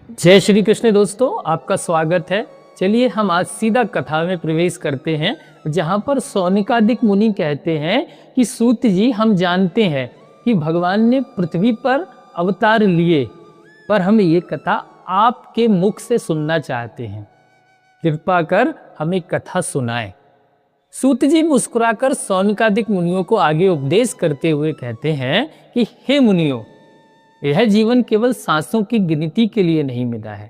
जय श्री कृष्ण दोस्तों, आपका स्वागत है। चलिए हम आज सीधा कथा में प्रवेश करते हैं, जहाँ पर सौनिकादिक मुनि कहते हैं कि सूत जी, हम जानते हैं कि भगवान ने पृथ्वी पर अवतार लिए, पर हम ये कथा आपके मुख से सुनना चाहते हैं। कृपा कर हमें कथा सुनाएं। सूत जी मुस्कुराकर सौनिकादिक मुनियों को आगे उपदेश करते हुए कहते हैं कि हे मुनियों, यह जीवन केवल सांसों की गिनती के लिए नहीं मिला है।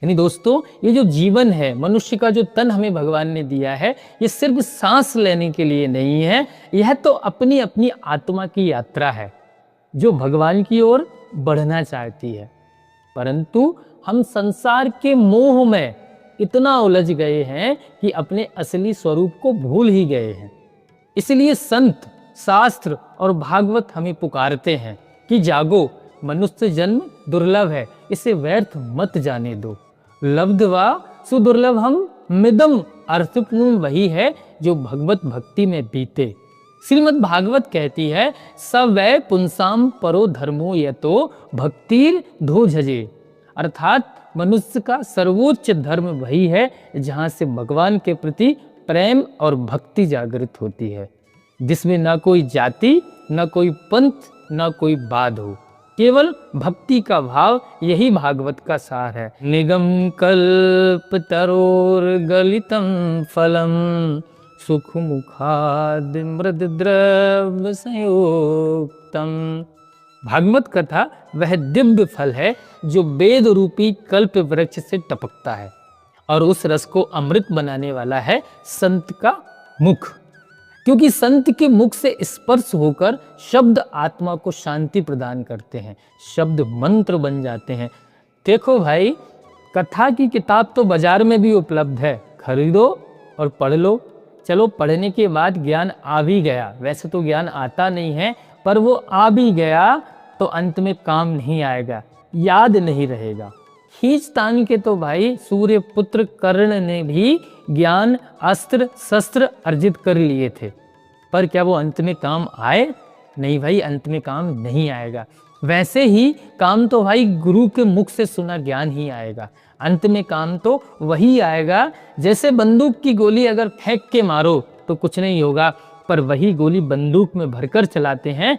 यानी दोस्तों, ये जो जीवन है, मनुष्य का जो तन हमें भगवान ने दिया है, ये सिर्फ सांस लेने के लिए नहीं है। यह तो अपनी अपनी आत्मा की यात्रा है जो भगवान की ओर बढ़ना चाहती है। परंतु हम संसार के मोह में इतना उलझ गए हैं कि अपने असली स्वरूप को भूल ही गए हैं। इसलिए संत, शास्त्र और भागवत हमें पुकारते हैं कि जागो, मनुष्य जन्म दुर्लभ है, इसे व्यर्थ मत जाने दो। लब्धवा सुदुर्लभम मिदम, अर्थपूर्ण वही है जो भगवत भक्ति में बीते। श्रीमद् भागवत कहती है, स वै पुंसाम परो धर्मो यतो भक्तिर धो झजे। अर्थात मनुष्य का सर्वोच्च धर्म वही है जहाँ से भगवान के प्रति प्रेम और भक्ति जागृत होती है, जिसमें ना कोई जाति, ना कोई पंथ, ना कोई बाध हो, केवल भक्ति का भाव। यही भागवत का सार है। निगम कल्प तरोर गलितम फलम सुख मुखाद मृद द्रव्य संयोक्तम। भागवत कथा वह दिव्य फल है जो वेद रूपी कल्प वृक्ष से टपकता है, और उस रस को अमृत बनाने वाला है संत का मुख, क्योंकि संत के मुख से स्पर्श होकर शब्द आत्मा को शांति प्रदान करते हैं, शब्द मंत्र बन जाते हैं। देखो भाई, कथा की किताब तो बाजार में भी उपलब्ध है, खरीदो और पढ़ लो। चलो, पढ़ने के बाद ज्ञान आ भी गया, वैसे तो ज्ञान आता नहीं है, पर वो आ भी गया तो अंत में काम नहीं आएगा, याद नहीं रहेगा। खींचतान के तो भाई सूर्य पुत्र कर्ण ने भी ज्ञान, अस्त्र शस्त्र अर्जित कर लिए थे, पर क्या वो अंत में काम आए? नहीं भाई, अंत में काम नहीं आएगा। वैसे ही काम तो भाई गुरु के मुख से सुना ज्ञान ही आएगा, अंत में काम तो वही आएगा। जैसे बंदूक की गोली अगर फेंक के मारो तो कुछ नहीं होगा, पर वही गोली बंदूक में भरकर चलाते हैं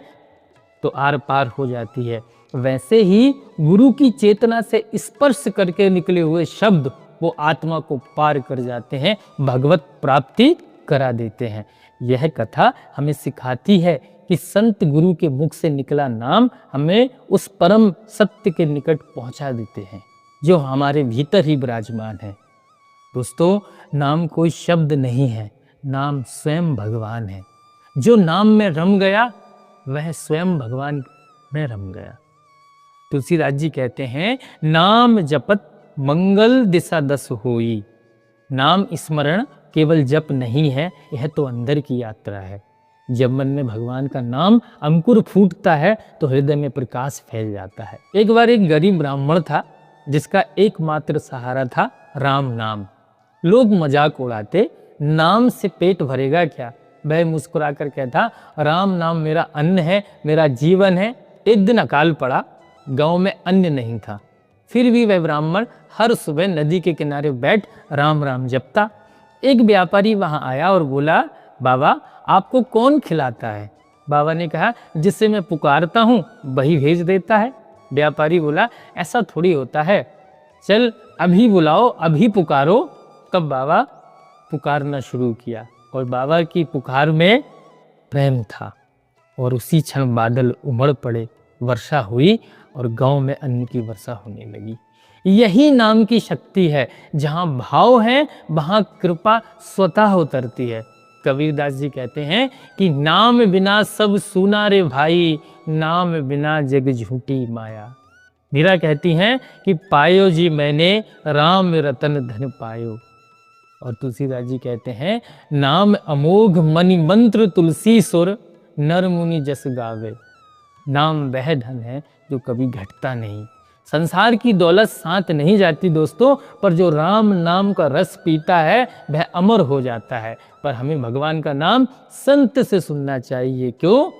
तो आर पार हो जाती है। वैसे ही गुरु की चेतना से स्पर्श करके निकले हुए शब्द वो आत्मा को पार कर जाते हैं, भगवत प्राप्ति करा देते हैं। यह कथा हमें सिखाती है कि संत गुरु के मुख से निकला नाम हमें उस परम सत्य के निकट पहुंचा देते हैं जो हमारे भीतर ही विराजमान है। दोस्तों, नाम कोई शब्द नहीं है, नाम स्वयं भगवान है। जो नाम में रम गया वह स्वयं भगवान में रम गया। तुलसीदास जी कहते हैं, नाम जपत मंगल दिशा दस होई। नाम स्मरण केवल जप नहीं है, यह तो अंदर की यात्रा है। जब मन में भगवान का नाम अंकुर फूटता है तो हृदय में प्रकाश फैल जाता है। एक बार एक गरीब ब्राह्मण था जिसका एकमात्र सहारा था राम नाम। लोग मजाक उड़ाते, नाम से पेट भरेगा क्या? वह मुस्कुरा कर कहता, राम नाम मेरा अन्न है, मेरा जीवन है। एक दिन अकाल पड़ा, गांव में अन्न नहीं था, फिर भी वह ब्राह्मण हर सुबह नदी के किनारे बैठ राम राम जपता। एक व्यापारी वहां आया और बोला, बाबा आपको कौन खिलाता है? बाबा ने कहा, जिससे मैं पुकारता हूँ वही भेज देता है। व्यापारी बोला, ऐसा थोड़ी होता है, चल अभी बुलाओ, अभी पुकारो। तब बाबा पुकारना शुरू किया और बाबा की पुकार में प्रेम था, और उसी क्षण बादल उमड़ पड़े, वर्षा हुई और गांव में अन्न की वर्षा होने लगी। यही नाम की शक्ति है, जहाँ भाव है वहाँ कृपा स्वतः उतरती है। कबीरदास जी कहते हैं कि नाम बिना सब सूना रे भाई, नाम बिना जग झूठी माया। मीरा कहती हैं कि पायो जी मैंने राम रतन धन पायो। और तुलसीदास जी कहते हैं, नाम अमोघ मणि मंत्र तुलसी सुर, नर मुनि जस गावे। नाम वह धन है जो कभी घटता नहीं। संसार की दौलत साथ नहीं जाती दोस्तों, पर जो राम नाम का रस पीता है वह अमर हो जाता है। पर हमें भगवान का नाम संत से सुनना चाहिए। क्यों?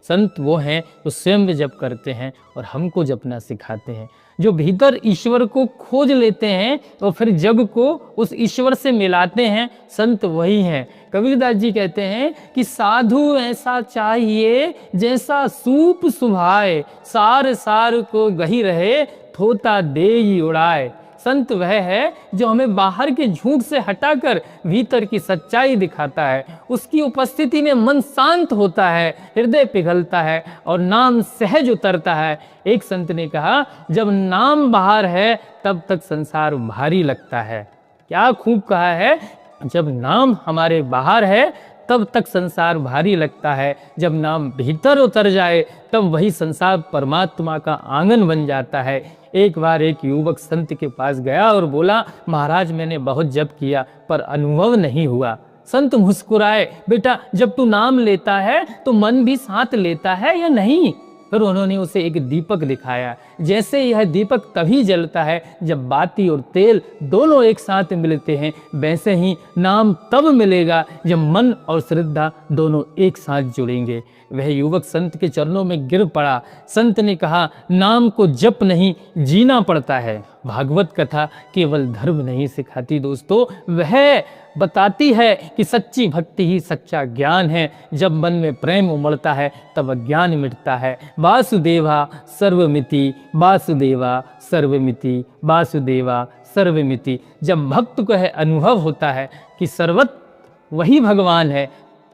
संत वो हैं जो स्वयं जप करते हैं और हमको जपना सिखाते हैं। जो भीतर ईश्वर को खोज लेते हैं और फिर जग को उस ईश्वर से मिलाते हैं, संत वही हैं। कबीरदास जी कहते हैं कि साधु ऐसा चाहिए जैसा सूप सुभाए, सार सार को गही रहे, थोता देई उड़ाए। संत वह है जो हमें बाहर के झूठ से हटाकर भीतर की सच्चाई दिखाता है। उसकी उपस्थिति में मन शांत होता है, हृदय पिघलता है और नाम सहज उतरता है। एक संत ने कहा, जब नाम बाहर है तब तक संसार भारी लगता है। क्या खूब कहा है, जब नाम हमारे बाहर है तब तक संसार भारी लगता है, जब नाम भीतर उतर जाए तब वही संसार परमात्मा का आंगन बन जाता है। एक बार एक युवक संत के पास गया और बोला, महाराज मैंने बहुत जप किया पर अनुभव नहीं हुआ। संत मुस्कुराए, बेटा जब तू नाम लेता है तो मन भी साथ लेता है या नहीं? फिर उन्होंने उसे एक दीपक दिखाया। जैसे यह दीपक तभी जलता है जब बाती और तेल दोनों एक साथ मिलते हैं, वैसे ही नाम तब मिलेगा जब मन और श्रद्धा दोनों एक साथ जुड़ेंगे। वह युवक संत के चरणों में गिर पड़ा। संत ने कहा, नाम को जप नहीं जीना पड़ता है। भागवत कथा केवल धर्म नहीं सिखाती दोस्तों, वह बताती है कि सच्ची भक्ति ही सच्चा ज्ञान है। जब मन में प्रेम उमड़ता है तब अज्ञान मिटता है। वासुदेवा सर्वमिति, वासुदेवा सर्वमिति, वासुदेवा सर्वमिति। जब भक्त को यह अनुभव होता है कि सर्वत्र वही भगवान है,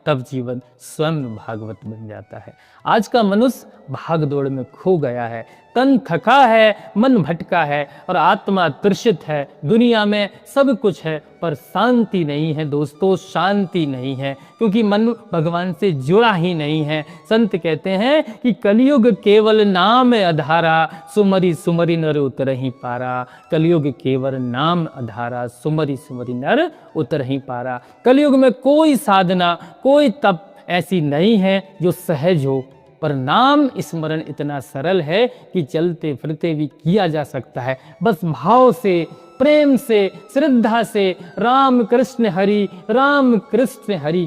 तब जीवन स्वयं भागवत बन जाता है। आज का मनुष्य भाग दौड़ में खो गया है, तन थका है, मन भटका है और आत्मा तृषित है। दुनिया में सब कुछ है पर शांति नहीं है दोस्तों, शांति नहीं है, क्योंकि मन भगवान से जुड़ा ही नहीं है। संत कहते हैं कि कलयुग केवल नाम आधारा, सुमरि सुमरि नर उतरहि पारा। कलयुग केवल नाम आधारा, सुमरि सुमरि नर उतरहि पारा। कलयुग में कोई साधना, कोई तप ऐसी नहीं है जो सहज हो, पर नाम स्मरण इतना सरल है कि चलते फिरते भी किया जा सकता है। बस भाव से, प्रेम से, श्रद्धा से राम कृष्ण हरि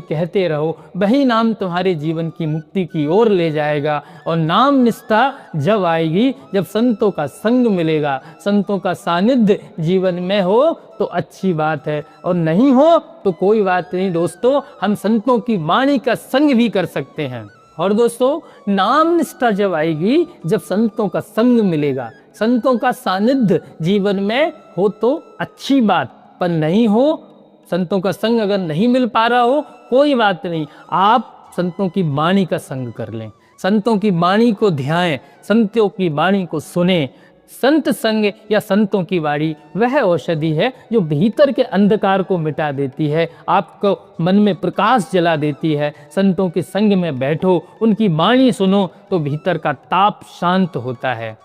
कहते रहो, वही नाम तुम्हारे जीवन की मुक्ति की ओर ले जाएगा। और नाम निष्ठा जब आएगी, जब संतों का संग मिलेगा, संतों का सानिध्य जीवन में हो तो अच्छी बात है, और नहीं हो तो कोई बात नहीं दोस्तों, हम संतों की वाणी का संग भी कर सकते हैं। और दोस्तों, नाम निष्ठा जब आएगी, जब संतों का संग मिलेगा, संतों का सानिध्य जीवन में हो तो अच्छी बात, पर नहीं हो, संतों का संग अगर नहीं मिल पा रहा हो, कोई बात नहीं, आप संतों की वाणी का संग कर लें, संतों की वाणी को ध्याएं, संतों की वाणी को सुने। संत संग या संतों की वाणी वह औषधि है जो भीतर के अंधकार को मिटा देती है, आपको मन में प्रकाश जला देती है। संतों के संग में बैठो, उनकी वाणी सुनो तो भीतर का ताप शांत होता है।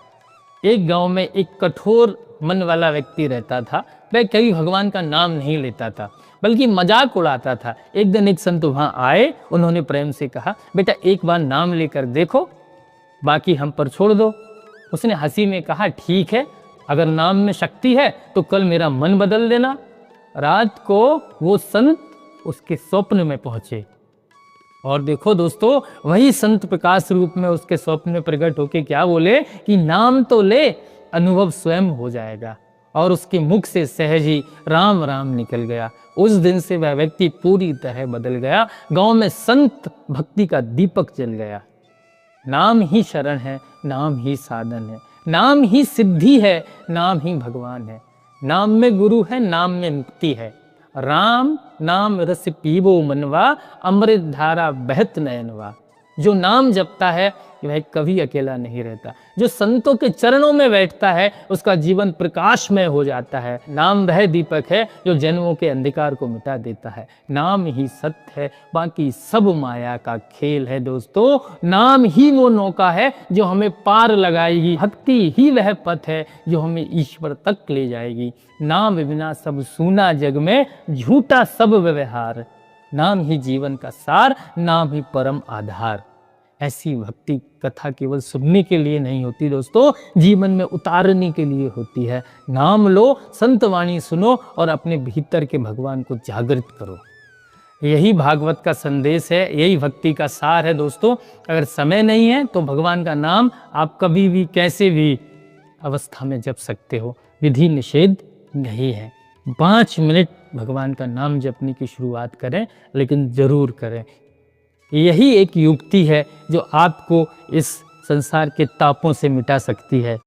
एक गांव में एक कठोर मन वाला व्यक्ति रहता था। वह कभी भगवान का नाम नहीं लेता था, बल्कि मजाक उड़ाता था। एक दिन एक संत वहां आए, उन्होंने प्रेम से कहा, बेटा एक बार नाम लेकर देखो, बाकी हम पर छोड़ दो। उसने हंसी में कहा, ठीक है, अगर नाम में शक्ति है तो कल मेरा मन बदल देना। रात को वो संत उसके स्वप्न में पहुंचे, और देखो दोस्तों, वही संत प्रकाश रूप में उसके स्वप्न में प्रकट होके क्या बोले कि नाम तो ले, अनुभव स्वयं हो जाएगा। और उसके मुख से सहज ही राम राम निकल गया। उस दिन से वह व्यक्ति पूरी तरह बदल गया। गांव में संत भक्ति का दीपक जल गया। नाम ही शरण है, नाम ही साधन है, नाम ही सिद्धि है, नाम ही भगवान है। नाम में गुरु है, नाम में मुक्ति है। राम नाम रस पीबो मनवा, अमृत धारा बहत नयनवा। जो नाम जपता है वह कभी अकेला नहीं रहता। जो संतों के चरणों में बैठता है उसका जीवन प्रकाशमय हो जाता है। नाम वह दीपक है जो जन्मों के अंधकार को मिटा देता है। नाम ही सत्य है, बाकी सब माया का खेल है दोस्तों। नाम ही वो नौका है जो हमें पार लगाएगी। भक्ति ही वह पथ है जो हमें ईश्वर तक ले जाएगी। नाम बिना सब सूना जग में, झूठा सब व्यवहार। नाम ही जीवन का सार, नाम ही परम आधार। ऐसी भक्ति कथा केवल सुनने के लिए नहीं होती दोस्तों, जीवन में उतारने के लिए होती है। नाम लो, संत वाणी सुनो और अपने भीतर के भगवान को जागृत करो। यही भागवत का संदेश है, यही भक्ति का सार है दोस्तों। अगर समय नहीं है तो भगवान का नाम आप कभी भी कैसे भी अवस्था में जप सकते हो, विधि निषेध नहीं है। 5 मिनट भगवान का नाम जपने की शुरुआत करें, लेकिन ज़रूर करें। यही एक युक्ति है जो आपको इस संसार के तापों से मिटा सकती है।